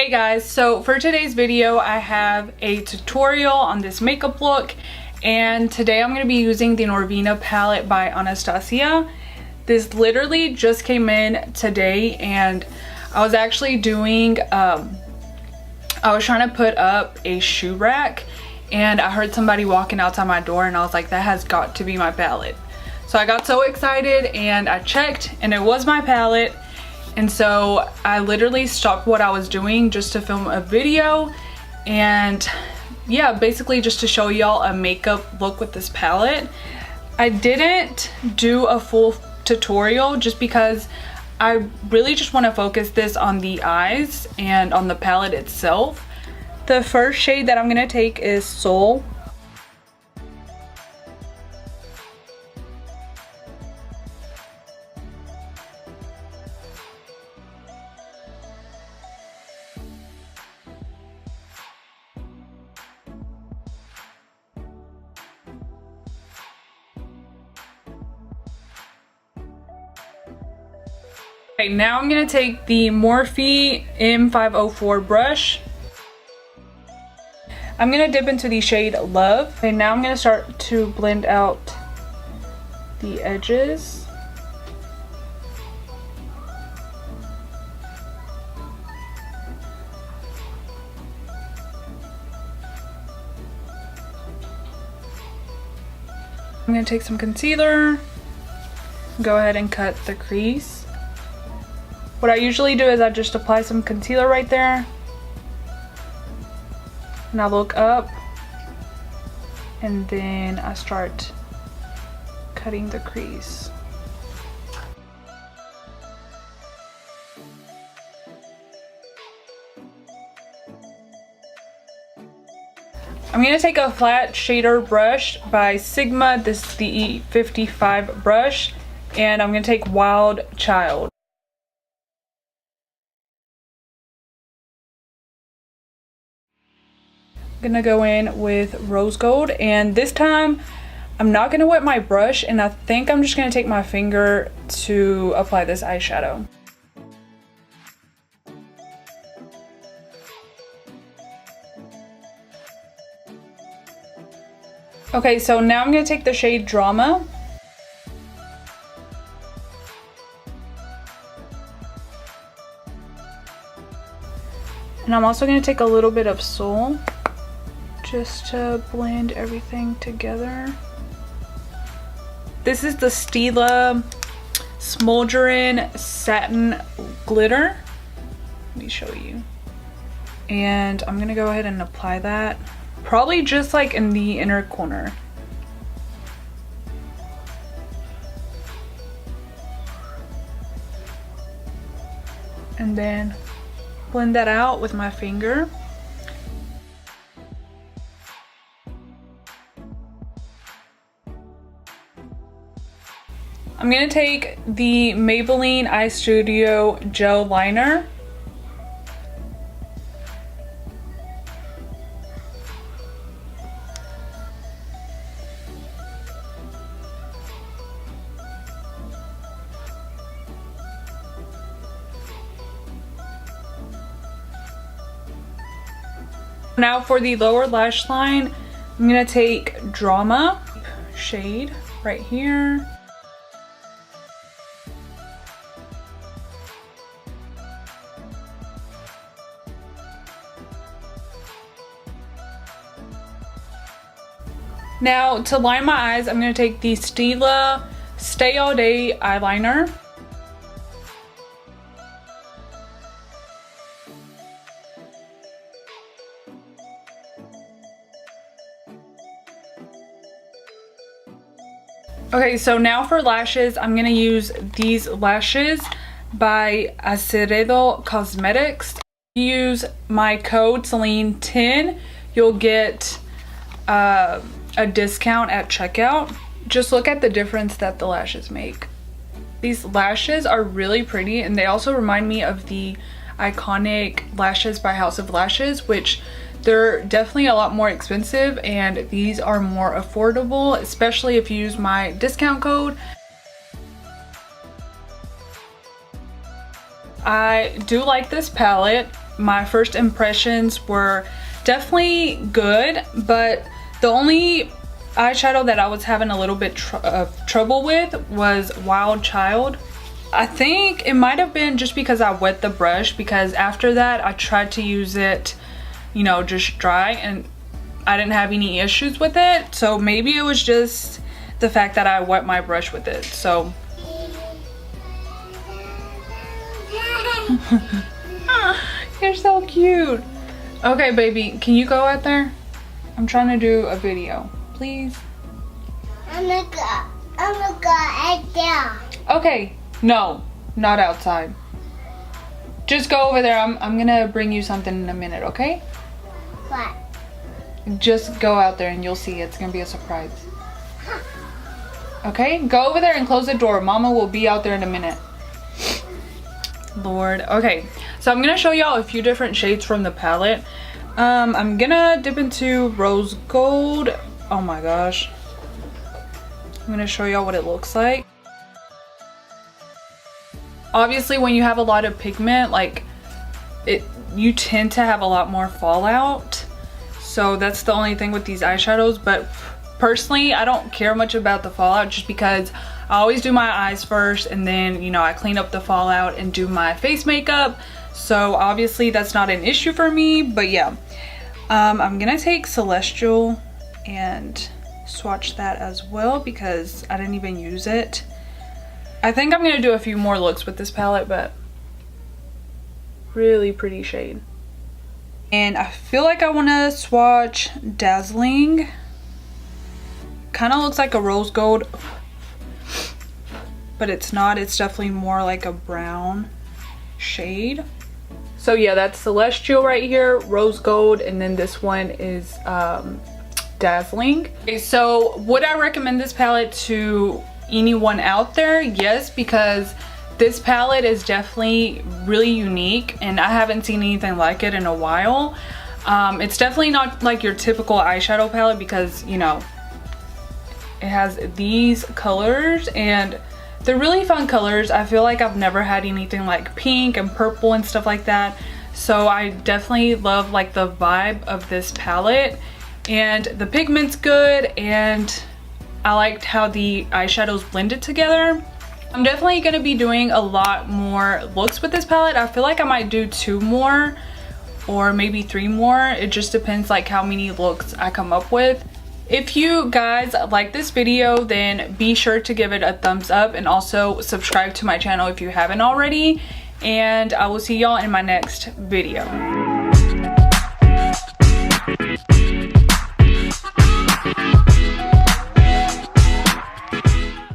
Hey guys, so for today's video I have a tutorial on this makeup look, and today I'm going to be using the Norvina palette by Anastasia. This literally just came in today, and I was actually doing I was trying to put up a shoe rack and I heard somebody walking outside my door and I was like, that has got to be my palette. So I got so excited and I checked and it was my palette. And so I literally stopped what I was doing just to film a video, and yeah, basically just to show y'all a makeup look with this palette. I didn't do a full tutorial just because I really just want to focus this on the eyes and on the palette itself. The first shade that I'm going to take is Soul. Okay, now I'm going to take the Morphe M504 brush. I'm going to dip into the shade Love. And now I'm going to start to blend out the edges. I'm going to take some concealer, go ahead and cut the crease. What I usually do is I just apply some concealer right there, and I look up, and then I start cutting the crease. I'm going to take a flat shader brush by Sigma. This is the E55 brush, and I'm going to take Wild Child. I'm gonna go in with Rose Gold, and this time I'm not gonna wet my brush, and I think I'm just gonna take my finger to apply this eyeshadow. Okay, so now I'm gonna take the shade Drama. And I'm also gonna take a little bit of Soul, just to blend everything together. This is the Stila Smoldering Satin Glitter. Let me show you. And I'm gonna go ahead and apply that, probably just like in the inner corner. And then blend that out with my finger. I'm going to take the Maybelline Eye Studio Gel Liner. Now for the lower lash line, I'm going to take Drama shade right here. Now to line my eyes, I'm going to take the Stila Stay All Day eyeliner. Okay, so now for lashes, I'm going to use these lashes by Azeredo Cosmetics. If you use my code Celine10, you'll get a discount at checkout. Just look at the difference that the lashes make. These lashes are really pretty, and they also remind me of the iconic lashes by House of Lashes, which they're definitely a lot more expensive, and these are more affordable, especially if you use my discount code. I do like this palette. my first impressions were definitely good, but the only eyeshadow that I was having a little bit of trouble with was Wild Child. I think it might have been just because I wet the brush, because after that I tried to use it, you know, just dry, and I didn't have any issues with it. So maybe it was just the fact that I wet my brush with it. So you're so cute. Okay, baby, can you go out there? I'm trying to do a video, please. I'm gonna go out there. Okay, no, not outside. Just go over there. I'm gonna bring you something in a minute, okay? What? Just go out there and you'll see. It's gonna be a surprise. Okay, go over there and close the door. Mama will be out there in a minute. Lord. Okay, so I'm gonna show y'all a few different shades from the palette. I'm gonna dip into Rose Gold. Oh my gosh. I'm gonna show y'all what it looks like. Obviously, when you have a lot of pigment, like you tend to have a lot more fallout. So that's the only thing with these eyeshadows. But personally, I don't care much about the fallout, just because I always do my eyes first, and then, you know, I clean up the fallout and do my face makeup. So obviously that's not an issue for me. But yeah, I'm gonna take Celestial and swatch that as well, because I didn't even use it. I think I'm gonna do a few more looks with this palette, but really pretty shade. And I feel like I want to swatch Dazzling. Kind of looks like a rose gold, but it's not. It's definitely more like a brown shade. So yeah, that's Celestial right here, Rose Gold, and then this one is Dazzling. Okay, so would I recommend this palette to anyone out there? Yes, because this palette is definitely really unique, and I haven't seen anything like it in a while. It's definitely not like your typical eyeshadow palette, because, you know, it has these colors and they're really fun colors. I feel like I've never had anything like pink and purple and stuff like that. So I definitely love like the vibe of this palette, and the pigment's good, and I liked how the eyeshadows blended together. I'm definitely going to be doing a lot more looks with this palette. I feel like I might do 2 more or maybe 3 more. It just depends like how many looks I come up with. If you guys like this video, then be sure to give it a thumbs up, and also subscribe to my channel if you haven't already. And I will see y'all in my next video.